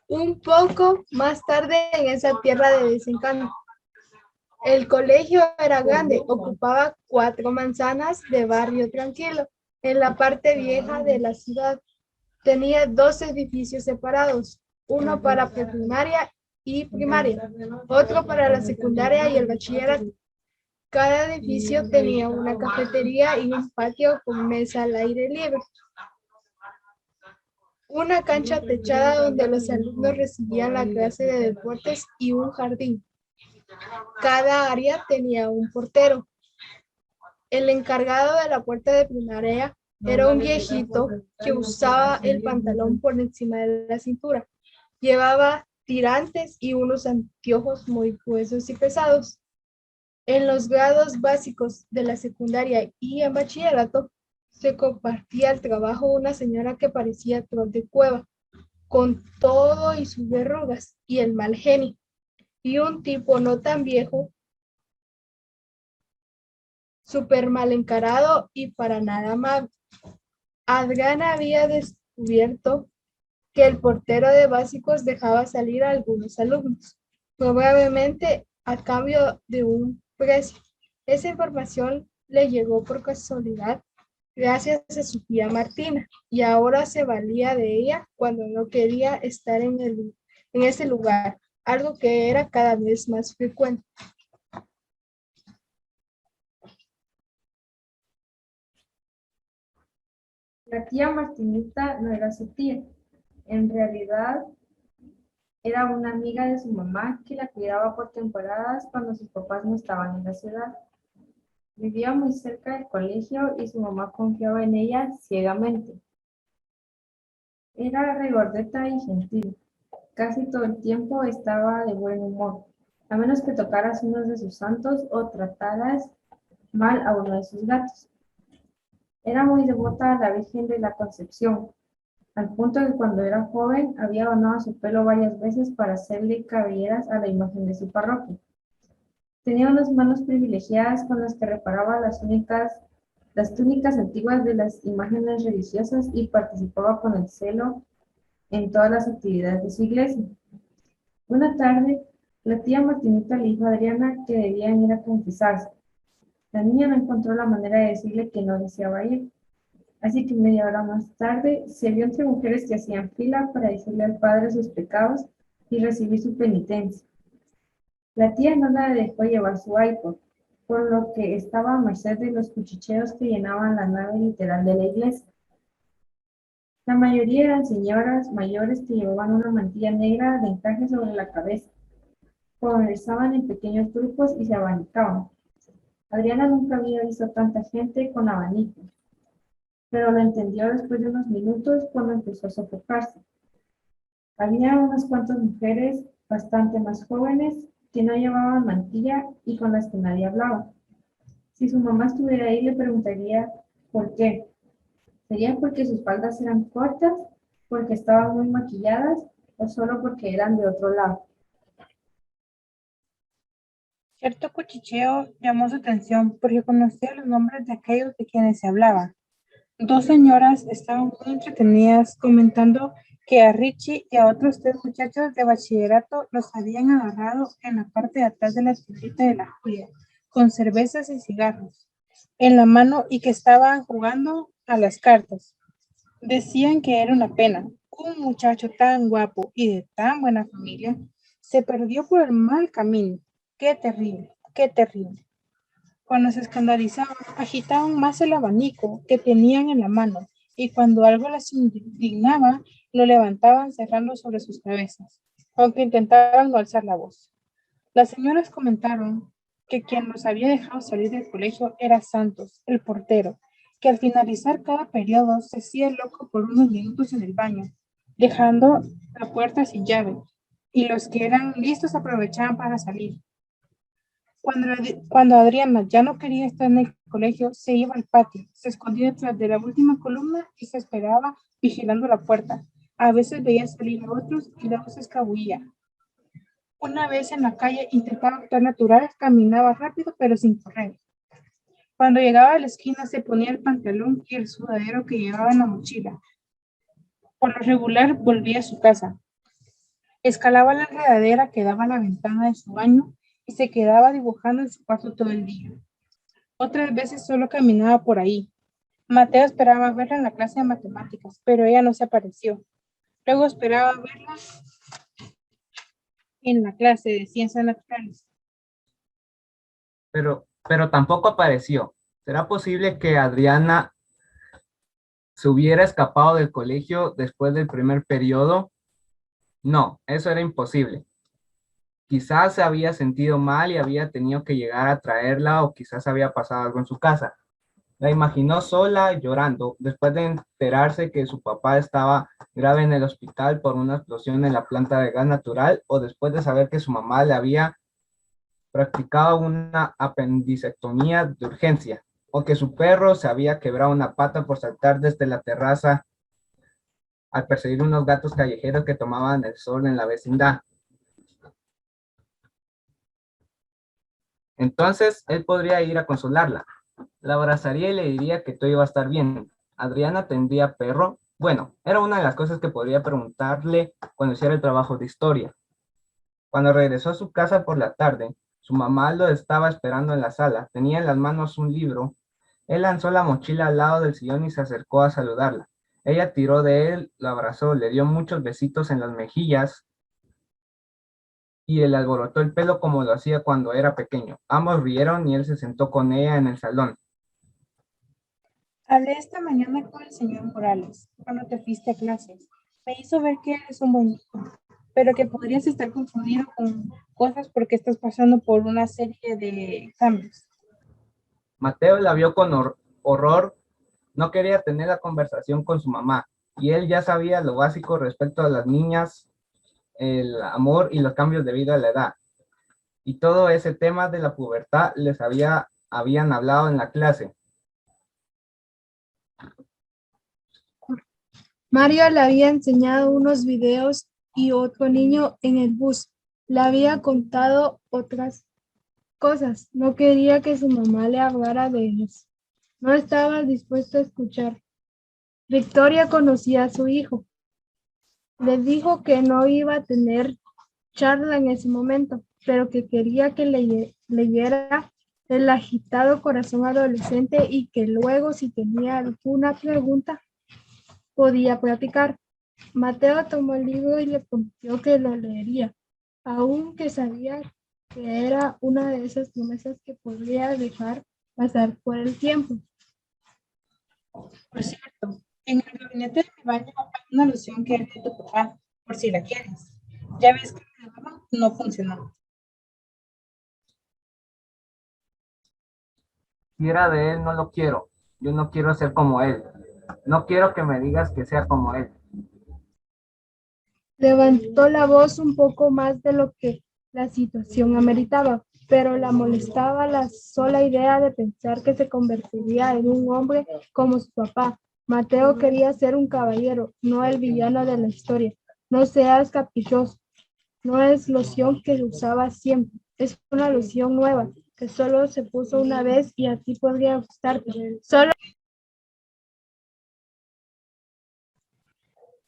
Un poco más tarde en esa tierra de desencanto. El colegio era grande, ocupaba 4 manzanas de barrio tranquilo en la parte vieja de la ciudad. Tenía 2 edificios separados, uno para preprimaria y primaria, otro para la secundaria y el bachillerato. Cada edificio tenía una cafetería y un patio con mesa al aire libre, una cancha techada donde los alumnos recibían la clase de deportes y un jardín. Cada área tenía un portero. El encargado de la puerta de primaria era un viejito que usaba el pantalón por encima de la cintura. Llevaba tirantes y unos anteojos muy gruesos y pesados. En los grados básicos de la secundaria y en bachillerato se compartía el trabajo una señora que parecía troll de cueva, con todo y sus verrugas y el mal genio, y un tipo no tan viejo, súper mal encarado y para nada amable. Adriana había descubierto que el portero de básicos dejaba salir a algunos alumnos, probablemente a cambio de un precio. Esa información le llegó por casualidad gracias a su tía Martina y ahora se valía de ella cuando no quería estar en ese lugar, algo que era cada vez más frecuente. La tía Martinita no era su tía. En realidad era una amiga de su mamá que la cuidaba por temporadas cuando sus papás no estaban en la ciudad. Vivía muy cerca del colegio y su mamá confiaba en ella ciegamente. Era regordeta y gentil. Casi todo el tiempo estaba de buen humor, a menos que tocaras uno de sus santos o trataras mal a uno de sus gatos. Era muy devota a la Virgen de la Concepción, al punto que cuando era joven había donado su pelo varias veces para hacerle cabelleras a la imagen de su parroquia. Tenía unas manos privilegiadas con las que reparaba las túnicas antiguas de las imágenes religiosas y participaba con el celo en todas las actividades de su iglesia. Una tarde, la tía Martinita le dijo a Adriana que debían ir a confesarse. La niña no encontró la manera de decirle que no deseaba ir, así que media hora más tarde se vio entre mujeres que hacían fila para decirle al padre sus pecados y recibir su penitencia. La tía no la dejó llevar su iPod, por lo que estaba a merced de los cuchicheos que llenaban la nave literal de la iglesia. La mayoría eran señoras mayores que llevaban una mantilla negra de encaje sobre la cabeza. Conversaban en pequeños grupos y se abanicaban. Adriana nunca había visto tanta gente con abanicos, pero lo entendió después de unos minutos cuando empezó a sofocarse. Había unas cuantas mujeres bastante más jóvenes que no llevaban mantilla y con las que nadie hablaba. Si su mamá estuviera ahí, le preguntaría por qué. ¿Sería porque sus faldas eran cortas, porque estaban muy maquilladas o solo porque eran de otro lado? Cierto cuchicheo llamó su atención porque conocía los nombres de aquellos de quienes se hablaba. Dos señoras estaban muy entretenidas comentando que a Richie y a otros 3 muchachos de bachillerato los habían agarrado en la parte de atrás de la tiendita de la Julia, con cervezas y cigarros en la mano y que estaban jugando a las cartas. Decían que era una pena. Un muchacho tan guapo y de tan buena familia se perdió por el mal camino. Qué terrible, qué terrible. Cuando se escandalizaban, agitaban más el abanico que tenían en la mano y cuando algo les indignaba, lo levantaban cerrando sobre sus cabezas, aunque intentaban no alzar la voz. Las señoras comentaron que quien los había dejado salir del colegio era Santos, el portero, que al finalizar cada periodo se hacía loco por unos minutos en el baño, dejando la puerta sin llave, y los que eran listos aprovechaban para salir. Cuando Adriana ya no quería estar en el colegio, se iba al patio, se escondía detrás de la última columna y se esperaba vigilando la puerta. A veces veía salir a otros y luego se escabullía. Una vez en la calle intentaba actuar natural, caminaba rápido pero sin correr. Cuando llegaba a la esquina se ponía el pantalón y el sudadero que llevaba en la mochila. Por lo regular volvía a su casa. Escalaba la enredadera que daba a la ventana de su baño y se quedaba dibujando en su cuarto todo el día. Otras veces solo caminaba por ahí. Mateo esperaba verla en la clase de matemáticas, pero ella no se apareció. Luego esperaba verla en la clase de ciencias naturales. Pero tampoco apareció. ¿Será posible que Adriana se hubiera escapado del colegio después del primer periodo? No, eso era imposible. Quizás se había sentido mal y había tenido que llegar a traerla o quizás había pasado algo en su casa. La imaginó sola llorando después de enterarse que su papá estaba grave en el hospital por una explosión en la planta de gas natural o después de saber que su mamá le había practicado una apendicectomía de urgencia o que su perro se había quebrado una pata por saltar desde la terraza al perseguir unos gatos callejeros que tomaban el sol en la vecindad. Entonces él podría ir a consolarla. La abrazaría y le diría que todo iba a estar bien. Adriana tendría perro. Bueno, era una de las cosas que podría preguntarle cuando hiciera el trabajo de historia. Cuando regresó a su casa por la tarde, su mamá lo estaba esperando en la sala. Tenía en las manos un libro. Él lanzó la mochila al lado del sillón y se acercó a saludarla. Ella tiró de él, lo abrazó, le dio muchos besitos en las mejillas y le alborotó el pelo como lo hacía cuando era pequeño. Ambos rieron y él se sentó con ella en el salón. Hablé esta mañana con el señor Morales cuando te fuiste a clases. Me hizo ver que eres un buen hijo, pero que podrías estar confundido con cosas porque estás pasando por una serie de cambios. Mateo la vio con horror. No quería tener la conversación con su mamá y él ya sabía lo básico respecto a las niñas, el amor y los cambios debido a la edad. Y todo ese tema de la pubertad habían hablado en la clase. Mario le había enseñado unos videos y otro niño en el bus le había contado otras cosas. No quería que su mamá le hablara de ellos. No estaba dispuesto a escuchar. Victoria conocía a su hijo. Le dijo que no iba a tener charla en ese momento, pero que quería que leyera El agitado corazón adolescente y que luego, si tenía alguna pregunta, podía platicar. Mateo tomó el libro y le prometió que lo leería, aunque sabía que era una de esas promesas que podría dejar pasar por el tiempo. Por cierto, en el gabinete de mi baño hay una loción que es de tu papá, por si la quieres. Ya ves que no funcionó. Si era de él, no lo quiero. Yo no quiero ser como él. No quiero que me digas que sea como él. Levantó la voz un poco más de lo que la situación ameritaba, pero la molestaba la sola idea de pensar que se convertiría en un hombre como su papá. Mateo quería ser un caballero, no el villano de la historia. No seas caprichoso. No es loción que usaba siempre. Es una loción nueva que solo se puso una vez y a ti podría gustarte. Solo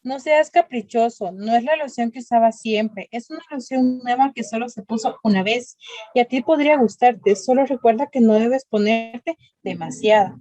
No seas caprichoso, no es la loción que usaba siempre, es una loción nueva que solo se puso una vez y a ti podría gustarte, solo recuerda que no debes ponerte demasiada.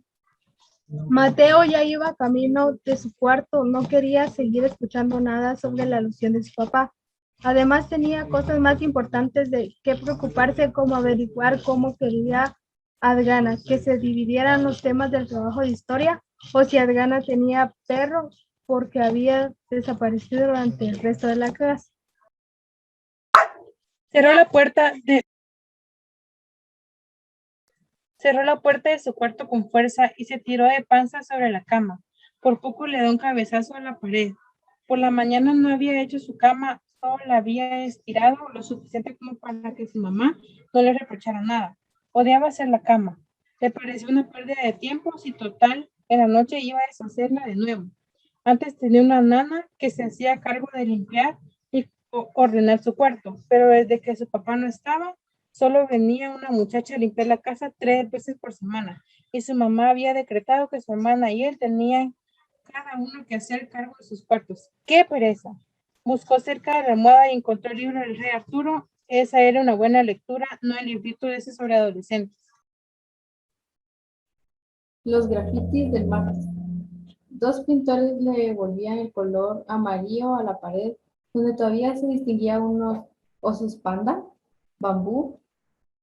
Mateo ya iba camino de su cuarto, no quería seguir escuchando nada sobre la alusión de su papá. Además tenía cosas más importantes de qué preocuparse, como averiguar cómo quería Adriana, que se dividieran los temas del trabajo de historia, o si Adriana tenía perro porque había desaparecido durante el resto de la clase. Cerró la puerta de Cerró la puerta de su cuarto con fuerza y se tiró de panza sobre la cama. Por poco le dio un cabezazo a la pared. Por la mañana no había hecho su cama, solo la había estirado lo suficiente como para que su mamá no le reprochara nada. Odiaba hacer la cama. Le pareció una pérdida de tiempo si total en la noche iba a deshacerla de nuevo. Antes tenía una nana que se hacía cargo de limpiar y ordenar su cuarto, pero desde que su papá no estaba, solo venía una muchacha a limpiar la casa 3 veces por semana y su mamá había decretado que su hermana y él tenían cada uno que hacer cargo de sus cuartos. ¡Qué pereza! Buscó cerca de la almohada y encontró el libro del rey Arturo. Esa era una buena lectura, no el librito ese sobre adolescentes. Los grafitis del martes. Dos pintores le volvían el color amarillo a la pared, donde todavía se distinguían unos osos panda, bambú.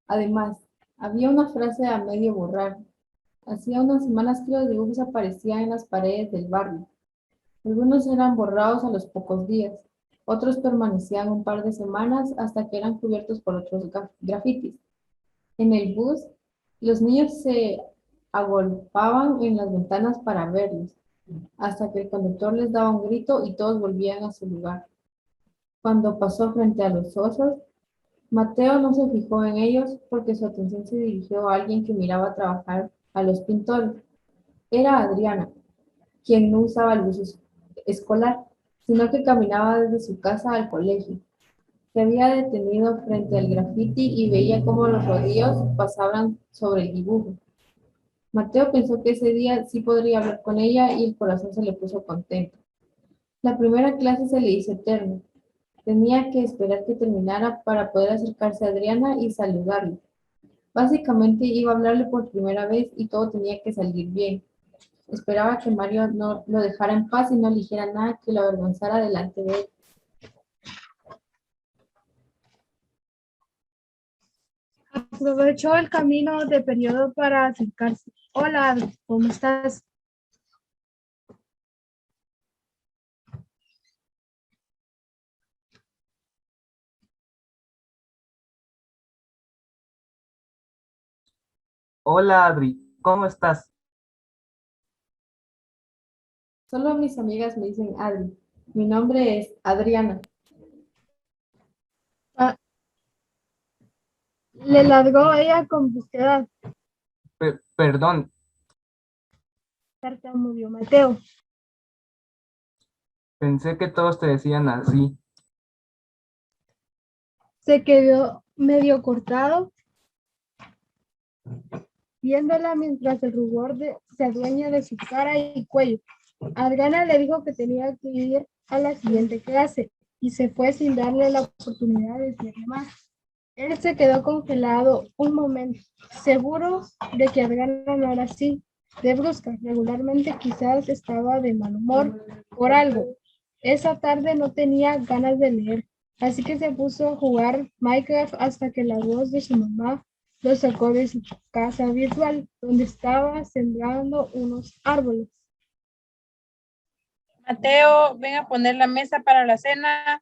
Además, había una frase a medio borrar. Hacía unas semanas que los dibujos aparecían en las paredes del barrio. Algunos eran borrados a los pocos días, otros permanecían un par de semanas hasta que eran cubiertos por otros grafitis. En el bus, los niños se agolpaban en las ventanas para verlos, hasta que el conductor les daba un grito y todos volvían a su lugar. Cuando pasó frente a los osos, Mateo no se fijó en ellos porque su atención se dirigió a alguien que miraba trabajar a los pintores. Era Adriana, quien no usaba el bus escolar, sino que caminaba desde su casa al colegio. Se había detenido frente al grafiti y veía cómo los rodillos pasaban sobre el dibujo. Mateo pensó que ese día sí podría hablar con ella y el corazón se le puso contento. La primera clase se le hizo eterna. Tenía que esperar que terminara para poder acercarse a Adriana y saludarle. Básicamente iba a hablarle por primera vez y todo tenía que salir bien. Esperaba que Mario no lo dejara en paz y no le dijera nada que lo avergonzara delante de él. Aprovechó el camino de periodo para acercarse. Hola, Adri, ¿cómo estás? Hola Adri, ¿cómo estás? Solo mis amigas me dicen Adri. Mi nombre es Adriana. Ah, le largó ella con brusquedad. Perdón, Tartamudeó Mateo. pensé que todos te decían así. Se quedó medio cortado, viéndola mientras el rubor se adueña de su cara y cuello. Adriana le dijo que tenía que ir a la siguiente clase y se fue sin darle la oportunidad de decirle más. Él se quedó congelado un momento, seguro de que Adriana no era así, de brusca. Regularmente quizás estaba de mal humor por algo. Esa tarde no tenía ganas de leer, así que se puso a jugar Minecraft hasta que la voz de su mamá lo sacó de su casa virtual, donde estaba sembrando unos árboles. Mateo, ven a poner la mesa para la cena.